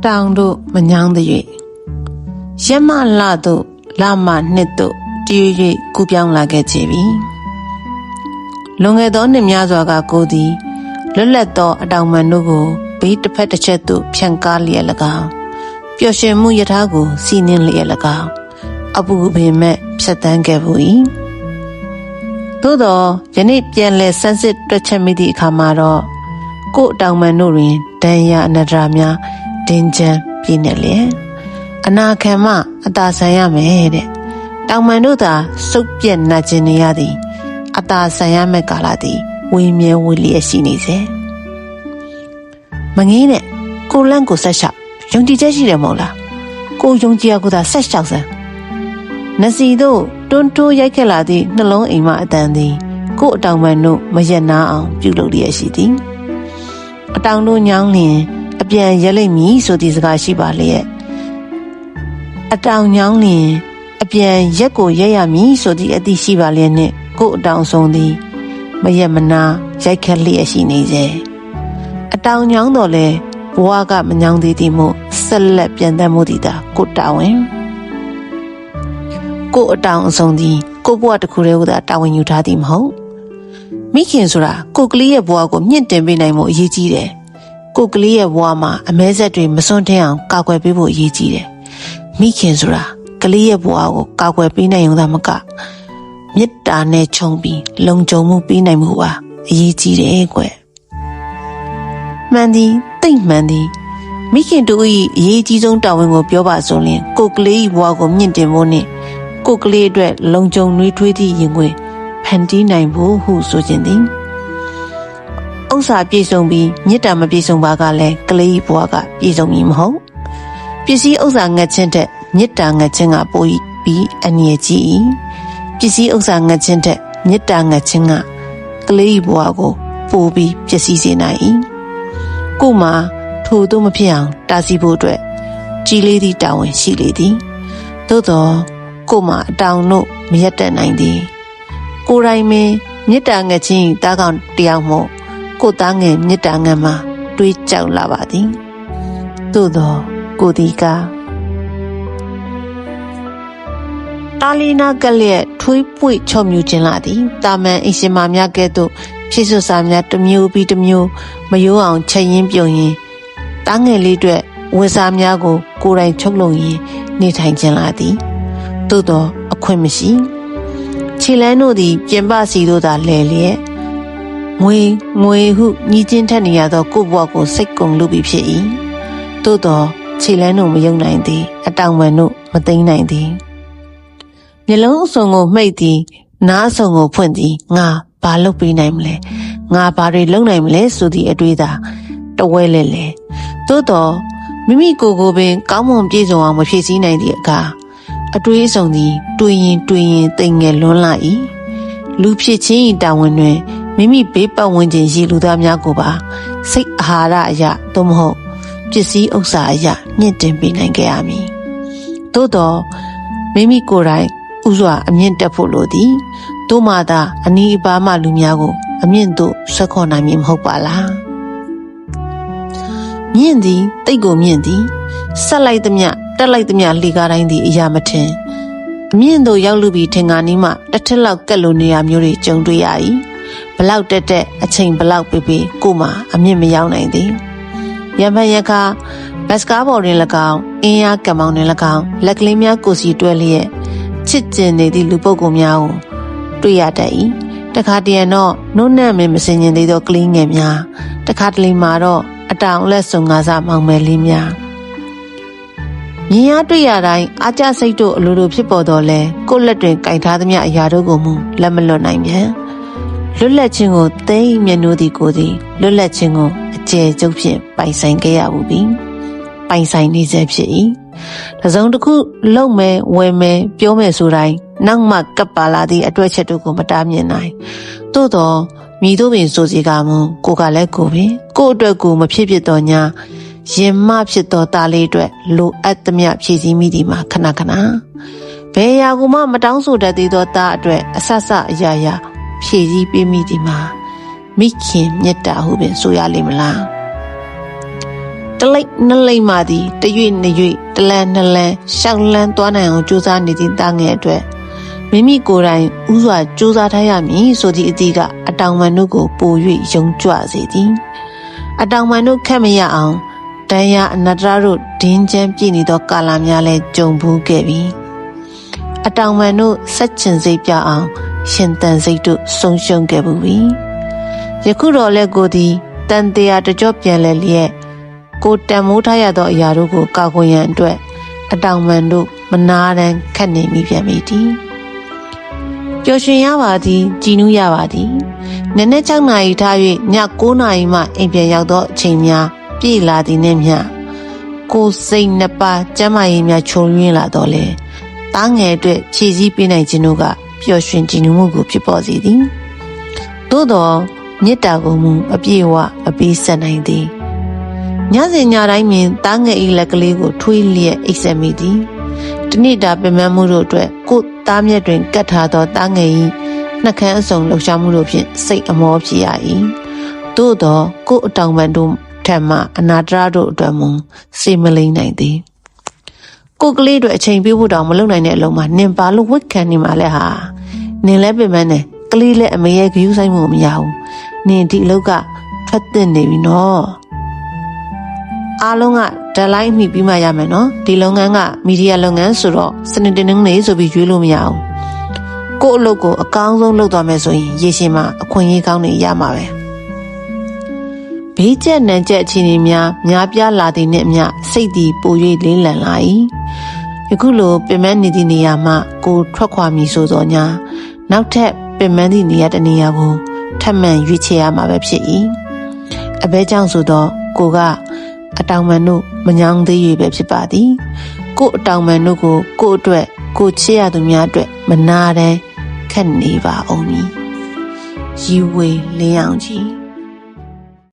တောင်တို့မညောင်းသည်၍ရက်မလတို့လမနှစ်တို့တည်၍ကူးပြောင်းလာခဲ့ကြပြီလွန်ခဲ့သောနှစ်များစွာကကိုသည်လွတ်လပ်သောအတောင်ပံတို့ကိုဘေးတစ်ဖက်တစ်ချက်သို့ဖြန့်ကားလျက်၎င်းပျော်ရွှင်မှုယထာကိုစီးနှင်းလျက်၎င်းအပူပင်မဲ့ဖြတ်တန်းခဲ့ဘူး၏သို့သောယနေ့ပြန်လည်ဆန်းစစ်တွက်ချက်မိသည့်အခါမှာတော့ကို့အတောင်ပံတို့တွင်ဒဏ်ရာအနတ္တရာများဒင်းချမ်းပြည့်နေလျက်အနာခံမှအသာဆန်ရမယ်တဲ့တောင်ပံတို့သာစုပ်ပြက်နှက်ခြင်းနေရသည်အသာဆန်ရမယ့်ကာလသည်ဝေမြဲဝေလျက်ရှိနေစေမငေးနဲ့ကိုလန့်ကိုဆက်လျှောက်ယုံကြည်ချက်ရှိတယ်မဟုတ်လားကိုယုံကြည်ရကိုသာဆက်လျှောက်စမ်းနစီတို့တွန်းတိုးရိုက်ခဲ့လာသည့်နှလုံးအိမ်မအတန်သည်ကို့အတောင်ပံတို့မရက်နာအောင်ပြုလုပ်လျက်ရှိသည်အတောင်တို့ညောင်းလျင်အပြန်ရက်လိမ့်မည်ဆိုသည့်စကားရှိပါလျက်အတောင်ညောင်းလျင်အပြန်ရက်ကိုရက်ရမည်ဆိုသည့်အသည့်ရှိပါလျက်နှင့်ကို့အတောင်ဆုံးသည်မရက်မနာရိုက်ခတ်လျက်ရှိနေစေအတောင်ညောင်းတော့လဲဘဝကမညောင်းသေးသည်မို့ဆက်လက်ပြန်တတ်မှုသည်သာကို့တာဝန်ကို့အတောင်အဆုံးသည်ကို့ဘဝတစ်ခုတည်းကတာဝန်ယူထားသည်မဟုတ်မိခင်ဆိုတာကို့ကလေးရဲ့ဘဝကိုမြင့်တင်ပေးနိုင်မှုအရေးကြီးတယ်ကို့ကလေးရဲ့ဘဝမှာအမဲဆက်တွေမစွန့်ထင်းအောင်ကာကွယ်ပေးဖို့အရေးကြီးတယ်မိခင်ဆိုတာကလေးရဲ့ဘဝကိုကာကွယ်ပေးနိုင်ုံသာမကမေတ္တာနဲ့ခြုံပြီးလုံခြုံမှုပေးနိုင်မှုပါအရေးကြီးတယ်ကွမှန်သည်သိမ့်မှန်သည်မိခင်တို့၏အရေးကြီးဆုံးတာဝန်ကိုပြောပါဆိုရင်ကိုယ်ကလေး၏ဘဝကိုမြင့်တင်ဖို့နှင့်ကိုယ်ကလေးအတွက်လုံခြုံနှွေးထွေးသည့်ရင်ခွင်ဖန်တီးနိုင်ဖို့ဟုဆိုခြင်းသည်ဥစ္စာပြည့်စုံပြီးမေတ္တာမပြည့်စုံပါကလည်းကလေး၏ဘဝကပြည့်စုံမည်မဟုတ်ပစ္စည်းဥစ္စာငတ်ခြင်းတဲ့မေတ္တာငတ်ခြင်းကပိုပြီးအန္တရာယ်ကြီး၏ပစ္စည်းဥစ္စာငတ်ခြင်းတဲ့မေတ္တာငတ်ခြင်းကကလေး၏ဘဝကိုပိုပြီးပျက်စီးစေနိုင်၏ကို့မှာထို့သို့မဖြစ်အောင်တားဆီးဖို့အတွက်ကြီးလေးသည့်တာဝန်ရှိလေသည်သို့သောကို့မှာအတောင်တို့မရက်တတ်နိုင်သည်ကိုယ်တိုင်ပင်မေတ္တာငတ်ခြင်းတားကောင်တယောက်မို့ကို့သားငယ်မေတ္တာငတ်မှာတွေးကြောက်လာပါသည်သို့သောကိုဒီကတာလီနာကလေးထွေးပွေချော့မြူခြင်းလာသည်တာမန်အရှင်မများကဲ့သို့ဖြစ်စွစာများတစ်မျိုးပြီးတစ်မျိုးမယိုးအောင်ချက်ရင်းပြုံရင်တားငယ်လေးအတွက်ဝတ်စားများကိုကိုယ်တိုင်ချုပ်လုံရင်နေထိုင်ခြင်းလာသည်သို့သောအခွင့်မရှိခြေလန်းတို့သည်ပြင်ပစီတို့သာလဲလျက်ငွေဟုညီချင်းထက်နေရသောကိုယ့်ဘဝကိုစိတ်ကုန်လို့ပြီဖြစ်၏သို့သောခြေလန်းတို့မယုံနိုင်သည်အတောင်ပံတို့မသိမ့်နိုင်သည်မျက်လုံးအစုံကိုမှိတ်သည်နားအစုံကိုဖွင့်သည်ငါဘာလုပ်ပေးနိုင်မလဲငါဘာတွေလုပ်နိုင်မလဲဆိုသည့်အတွေ့သာတဝဲလဲလဲသို့တော့မိမိကိုယ်ကိုပင်ကောင်းမွန်ပြည့်စုံအောင်မဖြည့်ဆည်းနိုင်သည့်အခါအတွေးအဆုံသည်တွေးရင်တိမ်ငယ်လွန်းလာ၏လူဖြစ်ခြင်း၏တာဝန်တွင်မိမိဘေးပတ်ဝန်းကျင်ရှိလူသားများကိုပါစိတ်အာဟာရအရာသို့မဟုတ်ပစ္စည်းဥစ္စာအရာမြင့်တင်ပေးနိုင်ခဲ့ရမည်သို့တော့မိမိကိုယ်တိုင်ဥစွာအမြင့်တက်ဖို့လိုသည်တို့မှသာအနီးအပါးမှလူများကိုအမြင့်သို့ဆက်ခေါ်နိုင်မည်မဟုတ်ပါလားမြင့်သည်တိတ်ကိုမြင့်သည်ဆက်လိုက်သမျှတက်လိုက်သမျှလှေကားတိုင်းသည်အရာမထင်အမြင့်သို့ရောက်လူပြီးထင်ကားနီးမှတစ်ထက်လောက်ကက်လိုနေရမျိုးတွေကြုံတွေ့ရ၏ဘလောက်တက်အချိန်ဘလောက်ပေးကိုမှအမြင့်မရောက်နိုင်သည်ရံဖန်ရခါဘတ်စကားဘော်တွင်၎င်းအင်းအားကံမောင်းတွင်၎င်းလက်ကလေးများကိုစီတွဲလျက်ချစ်ကျင်နေသည့်လူပုဂ္ဂိုလ်များကိုတွေ့ရတတ်၏တခါတရံတော့နှုတ်နဲ့မစင်ကျင်သေးသောကလေးငယ်များတခါတလေမှာတော့အတောင်လက်စုံငါးစားမောင်မယ်လေးများမြင်ရတွေ့ရတိုင်းအာကြစိတ်တို့အလိုလိုဖြစ်ပေါ်တော့လဲကိုယ့်လက်တွင်ကင်ထားသမျှအရာတို့ကိုမူလက်မလွတ်နိုင်ပြန်လွတ်လပ်ခြင်းကိုသိမျက်နှိုးသည်ကိုသည်လွတ်လပ်ခြင်းကိုအကျယ်ကျုပ်ဖြင့်ပိုင်ဆိုင်ခဲ့ရဘူးပြီပိုင်ဆိုင်နေစေဖြစ်၏တစ်စုံတစ်ခုလုံမယ်ဝယ်မယ်ပြောမယ်ဆိုတိုင်းနောက်မှကပ်ပါလာသည့်အတွေ့အချက်တို့ကိုမတားမြင်နိုင်သို့တော့မိတို့ပင်ဆိုစီကမူကိုကလည်းကိုပင်ကို့အတွက်ကိုမဖြစ်ဖြစ်တော့ညာရင်မဖြစ်သောသားလေးအတွက်လိုအပ်သမျှဖြည့်ဆည်းမိသည်မှာခဏခဏဘယ်ရာကိုမှမတောင်းဆိုတတ်သေးသောသားအတွက်အဆဆအရာရာဖြည့်ဆည်းပေးမိသည်မှာမိခင်မြတ်တာဟုပင်ဆိုရလိမ့်မလား တလိတ်နှစ်လိတ်မှသည်တရွေ့နှစ်ရွေ့တလန်းနှစ်လန်းရှောက်လန်းသွားနိုင်အောင်ကြိုးစားနေသည့်သားငယ်အတွက်မိမိကိုယ်တိုင်ဥစွာကြိုးစားထားရမည်ဆိုသည့်အသည့်ကအတောင်ပံတို့ကိုပို၍ယုံကြွစေသည်အတောင်ပံတို့ခက်မရအောင်တန်ရာအနတ္တရတို့ဒင်းချမ်းပြည့်နေသောကာလများလဲကြုံဘူးခဲ့ပြီအတောင်ပံတို့ဆက်ချင်စိတ်ပြအောင်ရှင်တန်စိတ်တို့ဆုံးရှုံးခဲ့ဘူးပြီယခုတော့လဲကိုသည်တန်တရားတကြော့ပြန်လဲလျက်ကိုတန်မိုးထားရသောအရာတို့ကိုကာကွယ်ရန်အတွက်အတောင်ပံတို့မနာတမ်းခတ်နေမိပြန်ပြီတည်းပျော်ရွှင်ရပါသည်ကြည်နူးရပါသည်နနက်6နာရီထား၍ည9နာရီမှအိမ်ပြန်ရောက်သောအချိန်များပြည့်လာသည်နှင့်မျှကိုယ်စိတ်နှစ်ပါးကျမ်းမာရေးများချုံရင်းလာတော့လေသားငယ်အတွက်ဖြည့်ဆည်းပေးနိုင်ခြင်းတို့ကပျော်ရွှင်ကြည်နူးမှုကိုဖြစ်ပေါ်စေသည်သို့သောမေတ္တာကိုမူအပြည့်အဝမပေးဆက်နိုင်သည်ညစဉ်ညတိုင်းမြင်သားငယ်၏လက်ကလေးကိုထွေးလျက်အိပ်စက်မိသည်တနေ့တာပင်ပန်းမှုတို့အတွက်ကိုယ်သားမြက်တွင်ကတ်ထားသောသားငယ်၏နှက်ခမ်းအစုံလှုပ်ရှားမှုတို့ဖြင့်စိတ်အမောဖြစ်ရ၏သို့သောကိုယ်အတောင်ပံတို့ထက်မှအနာတရတို့အတွက်မူစေမလိမ့်နိုင်သည်ကိုယ်ကလေးတို့အချိန်ပေးဖို့တောင်မလုပ်နိုင်တဲ့အလုံးမှာနင်ပါလို့ဝတ်ခံနေမှလဲဟာနင်လည်းပင်ပန်းနေကလေးလည်းအမေရဲ့ဂရုစိုက်မှုမရဘူးနင်ဒီအလုပ်ကထွက်သင့်နေပြီနော်အားလုံးကဒက်လိုင်းမိပြီးမှရမယ်နော်ဒီလုပ်ငန်းကမီဒီယာလုပ်ငန်းဆိုတော့စနေတနင်္ဂနွေဆိုပြီးရွေးလို့မရအောင်ကို့အလုပ်ကိုအကောင်းဆုံးလုပ်သွားမယ်ဆိုရင်ရေရှည်မှာအခွင့်အရေးကောင်းတွေရမှာပဲဘေးကျက်နံကျက်အခြေအနေများပြားလာသည်နှင့်အမျှစိတ်သည်ပို၍လေးလံလာ၏ယခုလိုပင်မနေသည့်နေရာမှကိုထွက်ခွာမည်ဆိုသောညာနောက်ထပ်ပင်မသည့်နေရာတစ်နေရာကိုထပ်မံရွေးချယ်ရမှာပဲဖြစ်၏အဘဲကြောင့်ဆိုသောကိုကအတောင်ပံတို့မညောင်းသေး၍ပဲဖြစ်ပါသည်ကိုအတောင်ပံတို့ကိုကိုအတွက်ကိုချစ်ရသူများအတွက်မနာတမ်းခက်နေပါအောင်မည်ရီဝေလင်းအောင်ကြီး